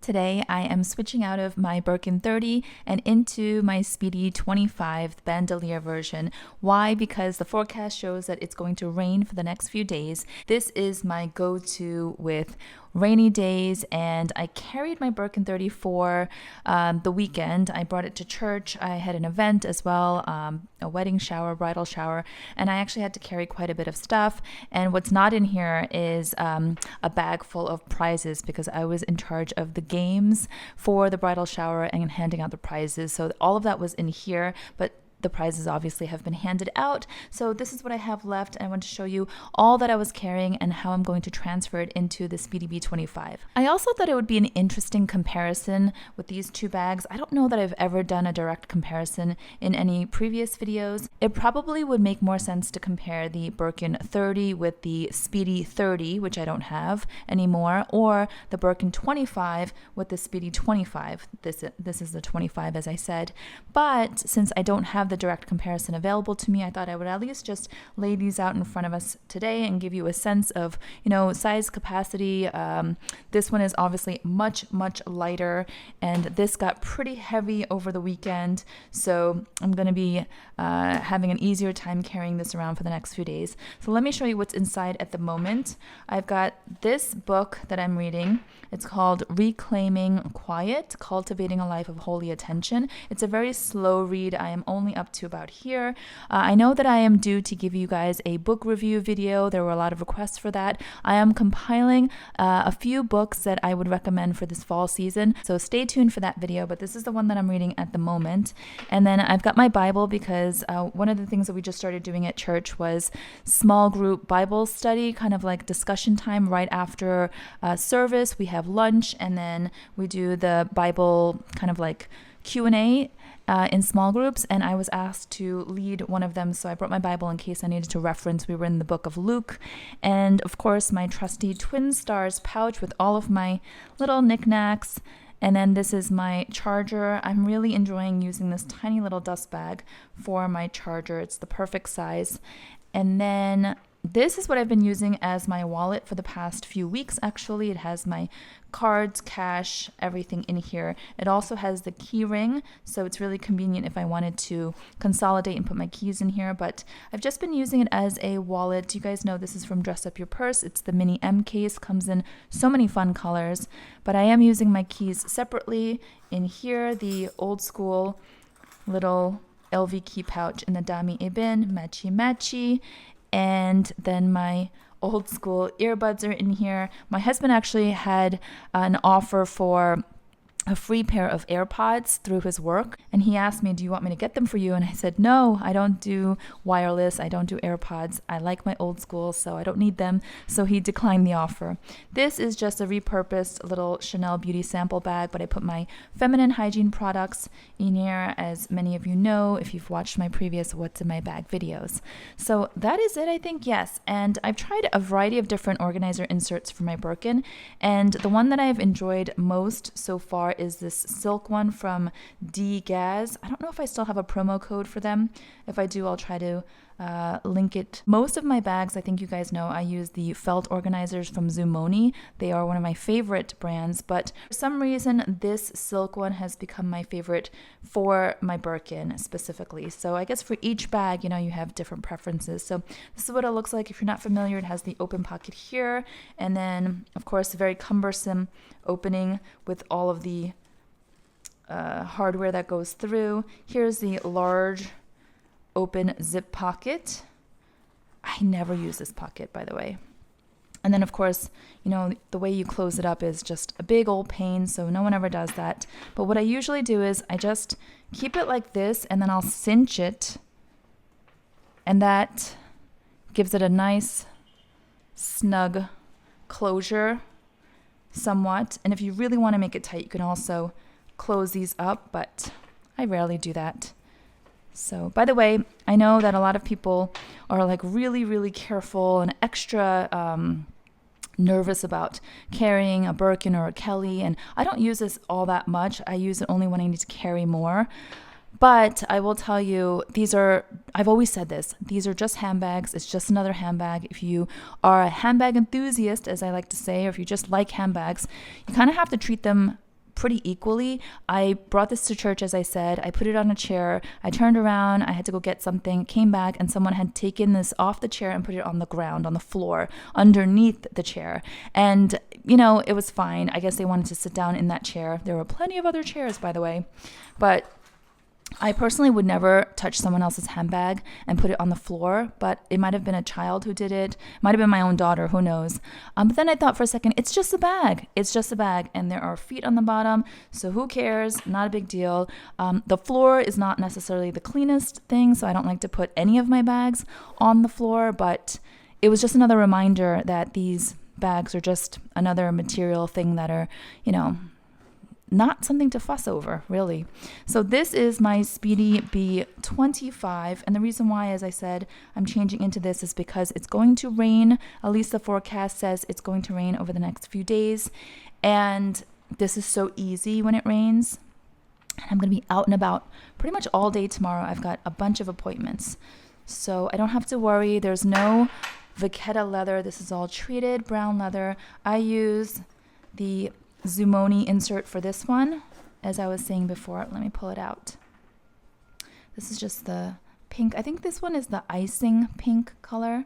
Today I am switching out of my Birkin 30 and into my Speedy 25 bandolier version. Why? Because the forecast shows that it's going to rain for the next few days. This is my go-to with rainy days, and I carried my Birkin 30 for the weekend. I brought it to church. I had an event as well, a wedding shower, bridal shower, and I actually had to carry quite a bit of stuff. And what's not in here is a bag full of prizes, because I was in charge of the games for the bridal shower and handing out the prizes. So all of that was in here, but the prizes obviously have been handed out. So this is what I have left. I want to show you all that I was carrying and how I'm going to transfer it into the Speedy B25. I also thought it would be an interesting comparison with these two bags. I don't know that I've ever done a direct comparison in any previous videos. It probably would make more sense to compare the Birkin 30 with the Speedy 30, which I don't have anymore, or the Birkin 25 with the Speedy 25. This is the 25, as I said. But since I don't have the direct comparison available to me, I thought I would at least just lay these out in front of us today and give you a sense of, size, capacity. This one is obviously much lighter, and this got pretty heavy over the weekend, so I'm going to be having an easier time carrying this around for the next few days. So let me show you what's inside at the moment. I've got this book that I'm reading. It's called Reclaiming Quiet, Cultivating a Life of Holy Attention. It's a very slow read. I am only up to about here. I know that I am due to give you guys a book review video. There were a lot of requests for that. I am compiling a few books that I would recommend for this fall season, so stay tuned for that video, but this is the one that I'm reading at the moment. And then I've got my Bible, because one of the things that we just started doing at church was small group Bible study, kind of like discussion time right after service. We have lunch, and then we do the Bible kind of like Q&A in small groups, and I was asked to lead one of them, so I brought my Bible in case I needed to reference. We were in the book of Luke, and of course my trusty Twin Stars pouch with all of my little knickknacks. And then this is my charger. I'm really enjoying using this tiny little dust bag for my charger. It's the perfect size. And then this is what I've been using as my wallet for the past few weeks, actually. It has my cards, cash, everything in here. It also has the key ring, so it's really convenient if I wanted to consolidate and put my keys in here. But I've just been using it as a wallet. You guys know this is from Dress Up Your Purse. It's the mini M case, comes in so many fun colors. But I am using my keys separately. In here, the old school little LV key pouch in the Dami Ibn, matchy. And then my old school earbuds are in here. My husband actually had an offer for a free pair of AirPods through his work, and he asked me, do you want me to get them for you? And I said, no, I don't do wireless, I don't do AirPods, I like my old school, so I don't need them. So he declined the offer. This is just a repurposed little Chanel beauty sample bag, but I put my feminine hygiene products in here, as many of you know if you've watched my previous What's in My Bag videos. So that is it, I think. Yes, and I've tried a variety of different organizer inserts for my Birkin, and the one that I've enjoyed most so far is this silk one from DUYP. I don't know if I still have a promo code for them. If I do, I'll try to link it. Most of my bags, I think you guys know, I use the felt organizers from ZOOMONI. They are one of my favorite brands, but for some reason this silk one has become my favorite for my Birkin specifically. So I guess for each bag, you have different preferences. So this is what it looks like. If you're not familiar, it has the open pocket here, and then of course a very cumbersome opening with all of the hardware that goes through. Here's the large open zip pocket. I never use this pocket, by the way. And then of course, the way you close it up is just a big old pain, so no one ever does that. But what I usually do is I just keep it like this, and then I'll cinch it, and that gives it a nice snug closure somewhat. And if you really want to make it tight, you can also close these up, but I rarely do that. So, by the way, I know that a lot of people are like really careful and extra nervous about carrying a Birkin or a Kelly, and I don't use this all that much. I use it only when I need to carry more. But I will tell you, I've always said this, these are just handbags. It's just another handbag. If you are a handbag enthusiast, as I like to say, or if you just like handbags, you kind of have to treat them pretty equally. I brought this to church, as I said. I put it on a chair. I turned around. I had to go get something, came back, and someone had taken this off the chair and put it on the ground, on the floor, underneath the chair. And, you know, it was fine. I guess they wanted to sit down in that chair. There were plenty of other chairs, by the way. But I personally would never touch someone else's handbag and put it on the floor, but it might have been a child who did it. Might have been my own daughter, who knows. But then I thought for a second, it's just a bag. It's just a bag. And there are feet on the bottom, so who cares? Not a big deal. The floor is not necessarily the cleanest thing, so I don't like to put any of my bags on the floor, but it was just another reminder that these bags are just another material thing that are, you know, not something to fuss over, really. So this is my Speedy B25, and the reason why, as I said, I'm changing into this is because it's going to rain. At least the forecast says it's going to rain over the next few days, and this is so easy when it rains. I'm going to be out and about pretty much all day tomorrow. I've got a bunch of appointments, so I don't have to worry. There's no Vachetta leather. This is all treated brown leather. I use the ZOOMONI insert for this one, as I was saying before. Let me pull it out. This is just the pink. I think this one is the icing pink color,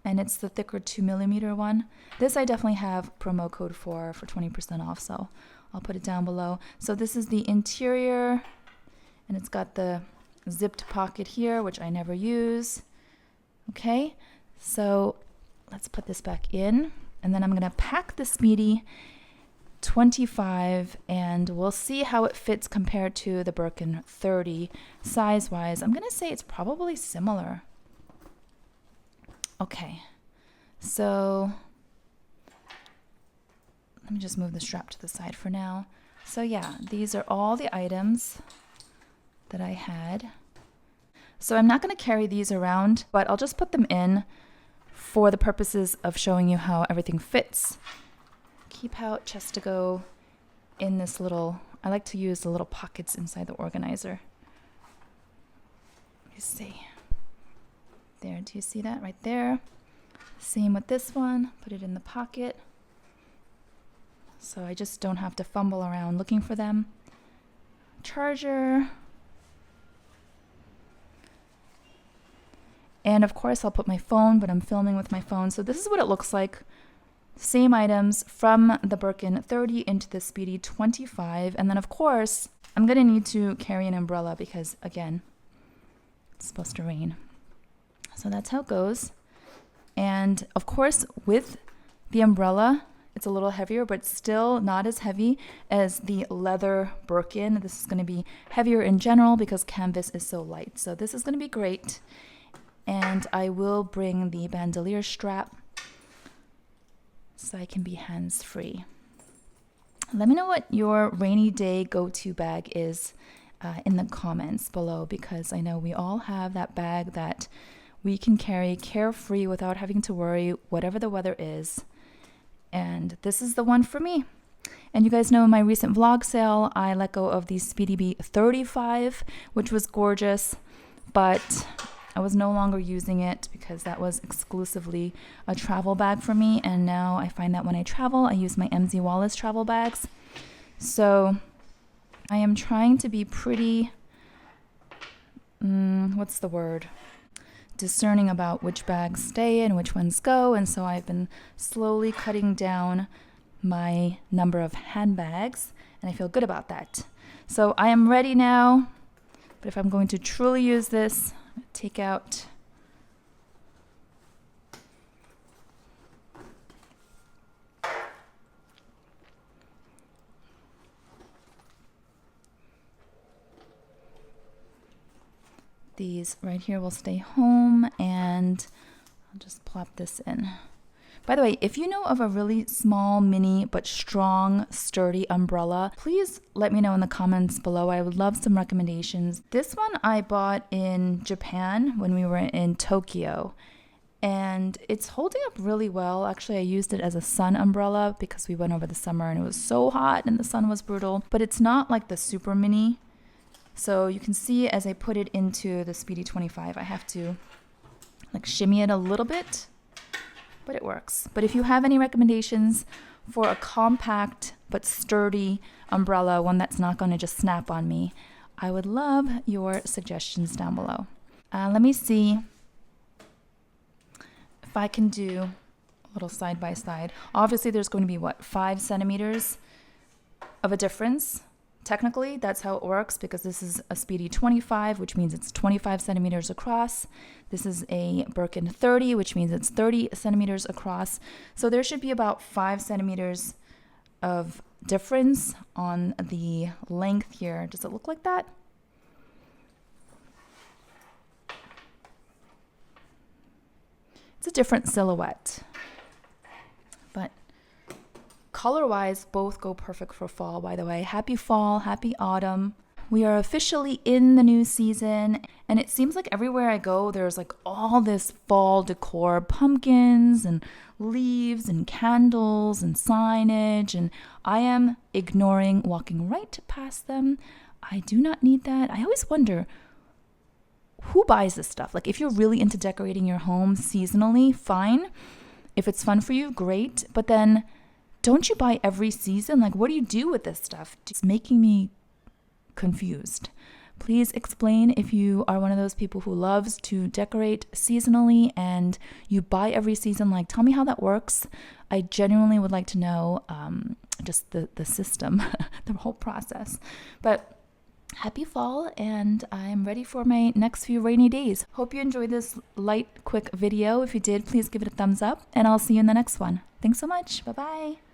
and it's the thicker 2mm one. This I definitely have promo code for 20% off, so I'll put it down below. So this is the interior, and it's got the zipped pocket here, which I never use. Okay, so let's put this back in, and then I'm gonna pack the Speedy 25, and we'll see how it fits compared to the Birkin 30 size wise. I'm gonna say it's probably similar. Okay, so let me just move the strap to the side for now. So yeah, these are all the items that I had. So I'm not going to carry these around, but I'll just put them in for the purposes of showing you how everything fits. Keep out chest to go in this little, I like to use the little pockets inside the organizer. You see there, do you see that right there? Same with this one, put it in the pocket, so I just don't have to fumble around looking for them. Charger, and of course I'll put my phone, but I'm filming with my phone, so this is what it looks like. Same items from the Birkin 30 into the Speedy 25. And then, of course, I'm going to need to carry an umbrella because, again, it's supposed to rain. So that's how it goes. And, of course, with the umbrella, it's a little heavier, but still not as heavy as the leather Birkin. This is going to be heavier in general because canvas is so light. So this is going to be great. And I will bring the bandolier strap so I can be hands-free. Let me know what your rainy day go-to bag is in the comments below, because I know we all have that bag that we can carry carefree without having to worry whatever the weather is. And this is the one for me. And you guys know in my recent vlog sale, I let go of the Speedy B25, which was gorgeous, but I was no longer using it because that was exclusively a travel bag for me. And now I find that when I travel, I use my MZ Wallace travel bags. So I am trying to be pretty, what's the word? Discerning about which bags stay and which ones go. And so I've been slowly cutting down my number of handbags, and I feel good about that. So I am ready now, but if I'm going to truly use this, take out these right here will stay home, and I'll just plop this in. By the way, if you know of a really small, mini, but strong, sturdy umbrella, please let me know in the comments below. I would love some recommendations. This one I bought in Japan when we were in Tokyo, and it's holding up really well. Actually, I used it as a sun umbrella because we went over the summer and it was so hot and the sun was brutal, but it's not like the super mini. So you can see as I put it into the Speedy 25, I have to like shimmy it a little bit, but it works. But if you have any recommendations for a compact but sturdy umbrella, one that's not going to just snap on me, I would love your suggestions down below. Let me see if I can do a little side by side. Obviously, there's going to be, what, 5 centimeters of a difference. Technically, that's how it works because this is a Speedy 25, which means it's 25 centimeters across. This is a Birkin 30, which means it's 30 centimeters across. So there should be about 5 centimeters of difference on the length here. Does it look like that? It's a different silhouette, but color-wise, both go perfect for fall, by the way. Happy fall, happy autumn. We are officially in the new season, and it seems like everywhere I go, there's like all this fall decor, pumpkins and leaves and candles and signage, and I am ignoring, walking right past them. I do not need that. I always wonder, who buys this stuff? Like, if you're really into decorating your home seasonally, fine. If it's fun for you, great. But then, don't you buy every season? Like, what do you do with this stuff? It's making me confused. Please explain if you are one of those people who loves to decorate seasonally and you buy every season. Like, tell me how that works. I genuinely would like to know just the system, the whole process. But happy fall, and I'm ready for my next few rainy days. Hope you enjoyed this light, quick video. If you did, please give it a thumbs up, and I'll see you in the next one. Thanks so much. Bye-bye.